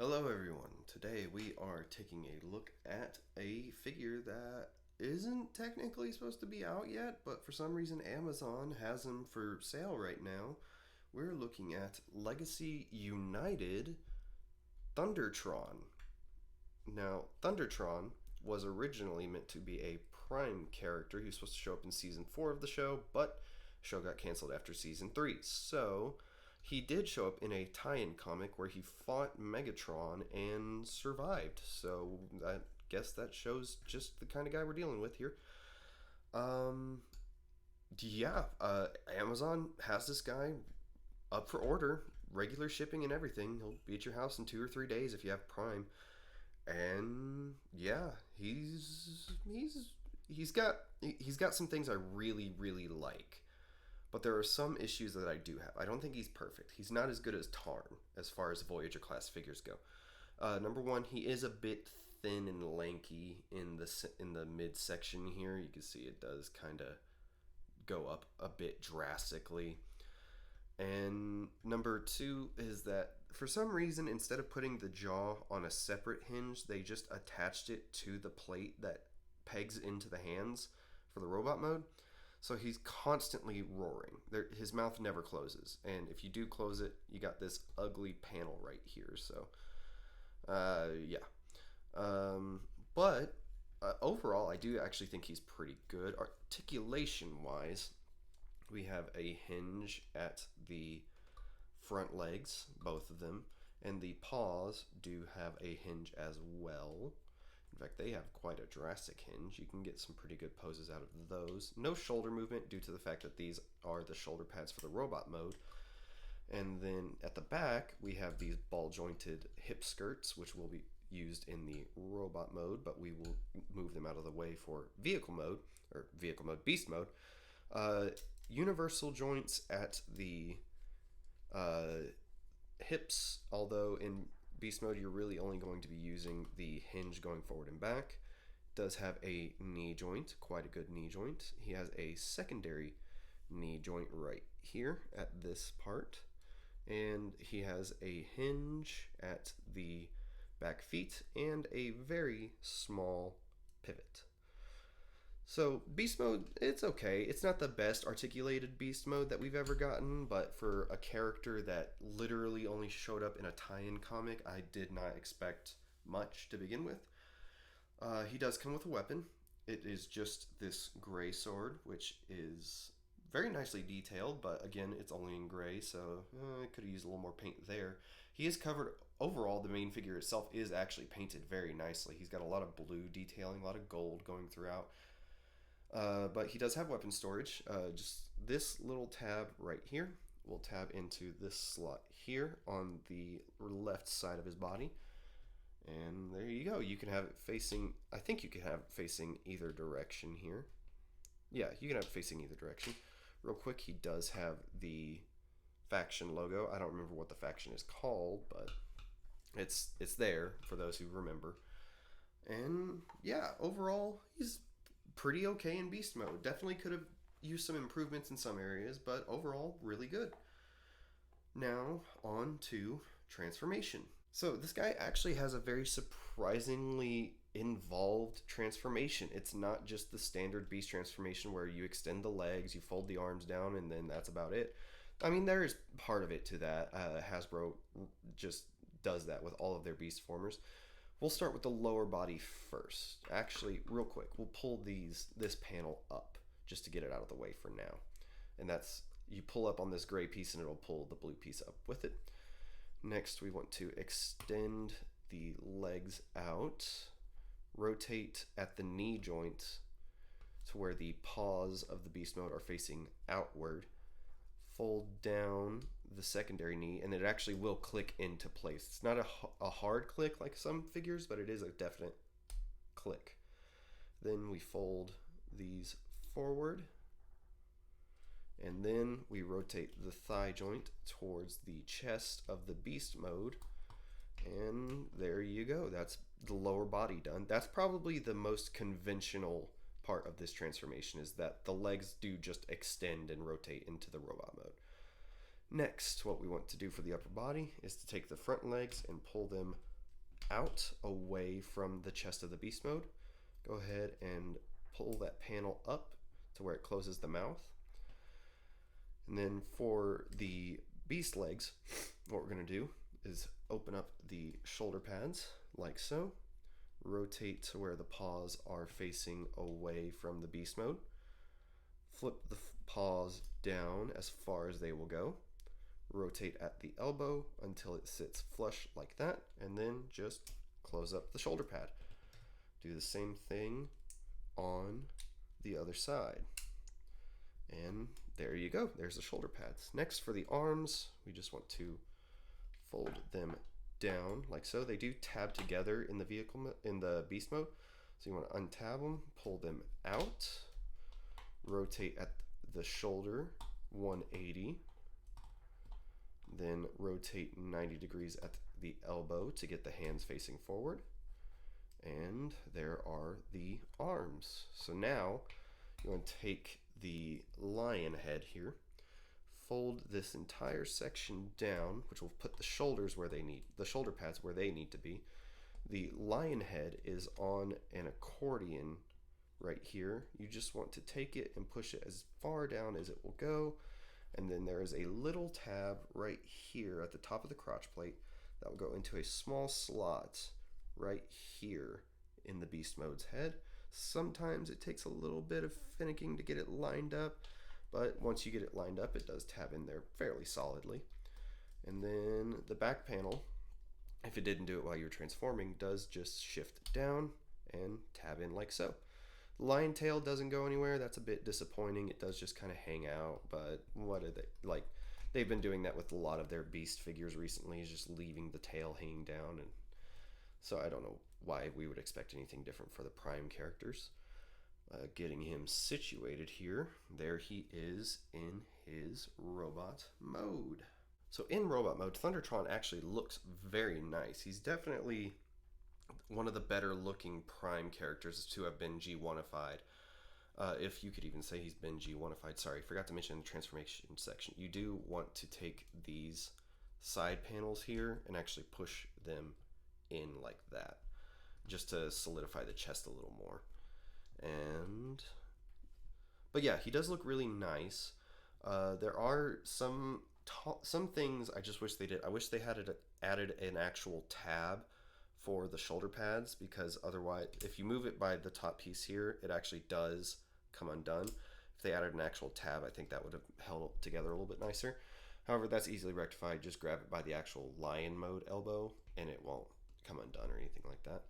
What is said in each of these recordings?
Hello everyone. Today we are taking a look at a figure that isn't technically supposed to be out yet, but for some reason Amazon has them for sale right now. We're looking at Legacy United Thundertron. Now, Thundertron was originally meant to be a Prime character. He was supposed to show up in season 4 of the show, but the show got canceled after season 3. So, he did show up in a tie-in comic where he fought Megatron and survived. So, I guess that shows just the kind of guy we're dealing with here. Um, Amazon has this guy up for order, regular shipping and everything. He'll be at your house in 2 or 3 days if you have Prime. And yeah, he's got some things I really like, but there are some issues that I do have. I don't think he's perfect. He's not as good as Tarn as far as Voyager class figures go. Number one, he is a bit thin and lanky in the midsection here. You can see it does kind of go up a bit drastically. And number two is that for some reason, instead of putting the jaw on a separate hinge, they just attached it to the plate that pegs into the hands for the robot mode. So he's constantly roaring. His mouth never closes. And if you do close it, you got this ugly panel right here. So, yeah. But overall, I do actually think he's pretty good. Articulation wise, we have a hinge at the front legs, both of them, and the paws do have a hinge as well. In fact, they have quite a drastic hinge. You can get some pretty good poses out of those. No shoulder movement due to the fact that these are the shoulder pads for the robot mode. And then at the back, we have these ball jointed hip skirts, which will be used in the robot mode, but we will move them out of the way for vehicle mode, or vehicle mode beast mode. Universal joints at the hips, although in beast mode you're really only going to be using the hinge going forward and back. Does have a knee joint, quite a good knee joint. He has a secondary knee joint right here at this part, and he has a hinge at the back feet and a very small pivot. So beast mode, it's okay. It's not the best articulated beast mode that we've ever gotten, but for a character that literally only showed up in a tie-in comic, I did not expect much to begin with. He does come with a weapon. It is just this gray sword, which is very nicely detailed, but again, it's only in gray, so I could have used a little more paint there. He is covered, overall, the main figure itself is actually painted very nicely. He's got a lot of blue detailing, a lot of gold going throughout. But he does have weapon storage. Just this little tab right here will tab into this slot here on the left side of his body. And there you go. You can have it facing, I think you can have it facing either direction here. Yeah, you can have it facing either direction. Real quick, he does have the faction logo. I don't remember what the faction is called, but it's there for those who remember. And yeah, overall, he's pretty okay in beast mode. Definitely could have used some improvements in some areas, but overall, really good. Now, on to transformation. So, this guy actually has a very surprisingly involved transformation. It's not just the standard beast transformation where you extend the legs, you fold the arms down, and then that's about it. I mean, there is part of it to that. Hasbro just does that with all of their beast formers. We'll start with the lower body first. Actually, real quick, we'll pull this panel up just to get it out of the way for now. And that's, you pull up on this gray piece and it'll pull the blue piece up with it. Next, we want to extend the legs out, rotate at the knee joint to where the paws of the beast mode are facing outward, fold down the secondary knee, and it actually will click into place. It's not a hard click like some figures, but it is a definite click. Then we fold these forward, and then we rotate the thigh joint towards the chest of the beast mode, and there you go. That's the lower body done. That's probably the most conventional part of this transformation, is that the legs do just extend and rotate into the robot mode. Next, what we want to do for the upper body is to take the front legs and pull them out away from the chest of the beast mode. Go ahead and pull that panel up to where it closes the mouth. And then for the beast legs, what we're going to do is open up the shoulder pads like so. Rotate to where the paws are facing away from the beast mode. Flip the paws down as far as they will go. Rotate at the elbow until it sits flush like that, and then just close up the shoulder pad. Do the same thing on the other side. And there you go, there's the shoulder pads. Next, for the arms, we just want to fold them down like so. They do tab together in the vehicle in the beast mode, so you want to untab them, pull them out, rotate at the shoulder 180, then rotate 90 degrees at the elbow to get the hands facing forward, and there are the arms. So now you want to take the lion head here, fold this entire section down, which will put the shoulders where they need, the shoulder pads where they need to be. The lion head is on an accordion right here. You just want to take it and push it as far down as it will go, and then there is a little tab right here at the top of the crotch plate that will go into a small slot right here in the beast mode's head. Sometimes it takes a little bit of finicking to get it lined up, but once you get it lined up, it does tab in there fairly solidly. And then the back panel, if it didn't do it while you were transforming, does just shift down and tab in like so. The lion tail doesn't go anywhere. That's a bit disappointing. It does just kind of hang out, but what are they like? They've been doing that with a lot of their beast figures recently, is just leaving the tail hanging down, and so I don't know why we would expect anything different for the Prime characters. Getting him situated here, there he is in his robot mode. So in robot mode, Thundertron actually looks very nice. He's definitely one of the better looking Prime characters to have been G1ified. If you could even say he's been G1ified. Sorry, forgot to mention in the transformation section. You do want to take these side panels here and actually push them in like that, just to solidify the chest a little more. But yeah, he does look really nice. There are some things I just wish they did. I wish they had added an actual tab for the shoulder pads, because otherwise, if you move it by the top piece here, it actually does come undone. If they added an actual tab, I think that would have held together a little bit nicer. However, that's easily rectified. Just grab it by the actual lion mode elbow, and it won't come undone or anything like that.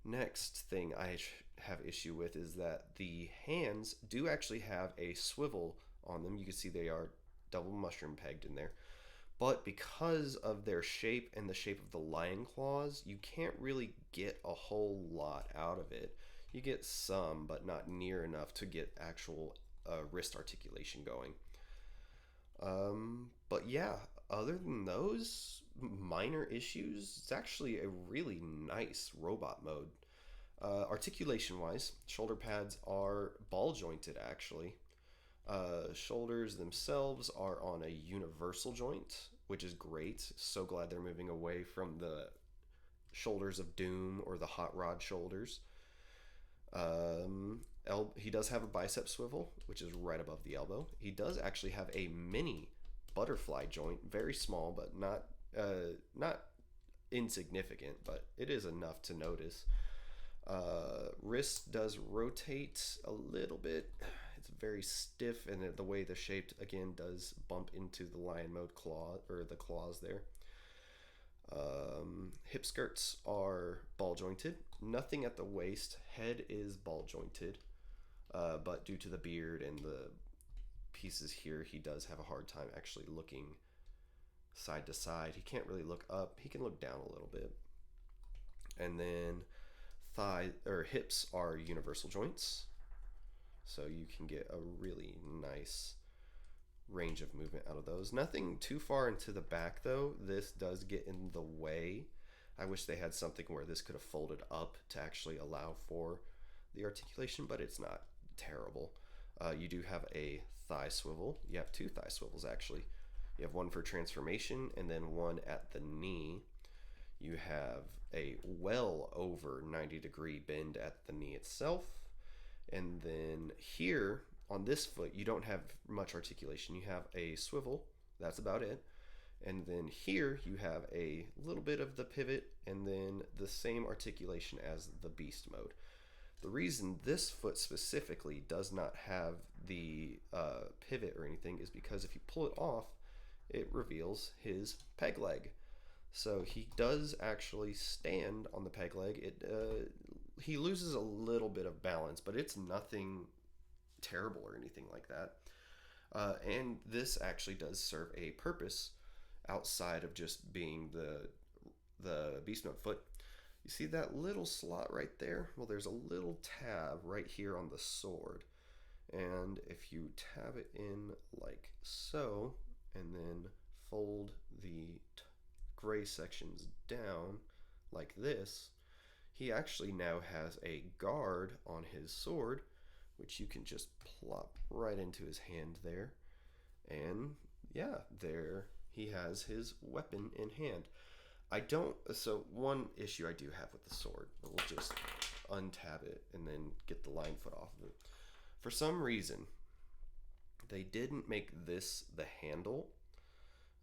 Next thing I have issue with is that the hands do actually have a swivel on them. You can see they are double mushroom pegged in there, but because of their shape and the shape of the lion claws, you can't really get a whole lot out of it. You get some, but not near enough to get actual wrist articulation going. But yeah, other than those minor issues, it's actually a really nice robot mode. Articulation wise, shoulder pads are ball jointed actually. Shoulders themselves are on a universal joint, which is great. So glad they're moving away from the shoulders of Doom or the hot rod shoulders. He does have a bicep swivel, which is right above the elbow. He does actually have a mini butterfly joint, very small, but not insignificant, but it is enough to notice. Wrist does rotate a little bit. It's very stiff, and the way they're shaped again does bump into the lion mode claw, or the claws there. Hip skirts are ball jointed. Nothing at the waist. Head is ball jointed, but due to the beard and the pieces here, he does have a hard time actually looking side to side. He can't really look up. He can look down a little bit. And then hips are universal joints, so you can get a really nice range of movement out of those. Nothing too far into the back though. This does get in the way. I wish they had something where this could have folded up to actually allow for the articulation, but it's not terrible. You do have a thigh swivel. You have two thigh swivels actually. You have one for transformation and then one at the knee. You have a well over 90-degree bend at the knee itself. And then here on this foot, you don't have much articulation. You have a swivel, that's about it. And then here you have a little bit of the pivot and then the same articulation as the beast mode. The reason this foot specifically does not have the pivot or anything is because if you pull it off, it reveals his peg leg. So he does actually stand on the peg leg. He loses a little bit of balance, but it's nothing terrible or anything like that. And this actually does serve a purpose outside of just being the beast mode foot. You see that little slot right there? Well, there's a little tab right here on the sword. And if you tab it in like so, and then fold the gray sections down like this, he actually now has a guard on his sword, which you can just plop right into his hand there. And yeah, there he has his weapon in hand. So one issue I do have with the sword, we'll just untab it and then get the line foot off of it. For some reason, they didn't make this the handle,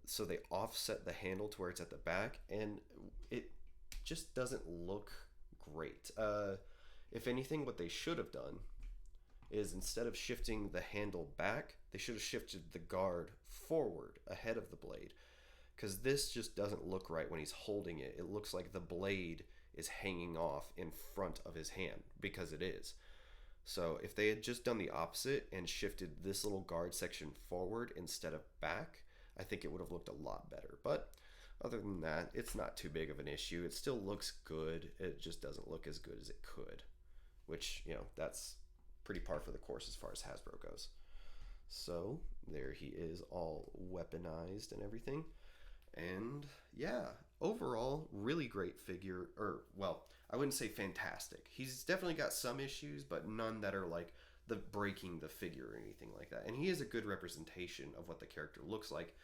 so they offset the handle to where it's at the back, and it just doesn't look great. If anything, what they should have done is instead of shifting the handle back, they should have shifted the guard forward ahead of the blade, because this just doesn't look right when he's holding it. It looks like the blade is hanging off in front of his hand, because it is. So if they had just done the opposite and shifted this little guard section forward instead of back, I think it would have looked a lot better. But other than that, it's not too big of an issue. It still looks good. It just doesn't look as good as it could, which, that's pretty par for the course as far as Hasbro goes. So there he is, all weaponized and everything. And yeah, overall, really great figure. I wouldn't say fantastic. He's definitely got some issues, but none that are like the breaking the figure or anything like that. And he is a good representation of what the character looks like,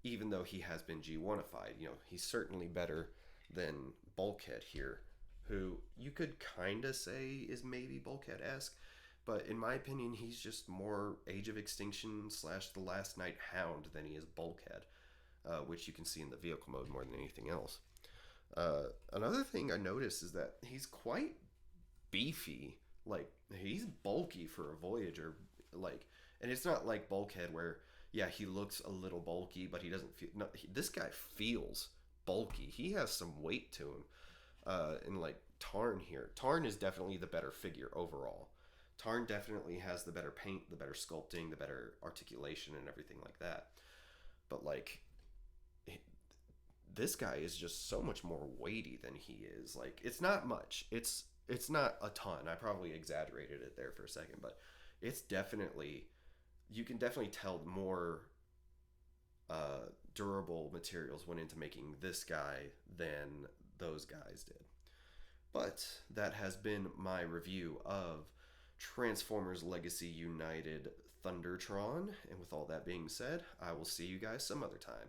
even though he has been G1ified. He's certainly better than Bulkhead here, who you could kind of say is maybe Bulkhead-esque, but in my opinion, he's just more Age of Extinction / The Last Night Hound than he is Bulkhead, which you can see in the vehicle mode more than anything else. Another thing I noticed is that he's quite beefy. Like, he's bulky for a Voyager. And it's not like Bulkhead where, yeah, he looks a little bulky, but he doesn't feel... No, this guy feels bulky. He has some weight to him. And like Tarn here. Tarn is definitely the better figure overall. Tarn definitely has the better paint, the better sculpting, the better articulation, and everything like that. But like, this guy is just so much more weighty than he is. Like, it's not much. It's not a ton. I probably exaggerated it there for a second, but it's definitely, you can definitely tell more durable materials went into making this guy than those guys did. But that has been my review of Transformers Legacy United Thundertron. And with all that being said, I will see you guys some other time.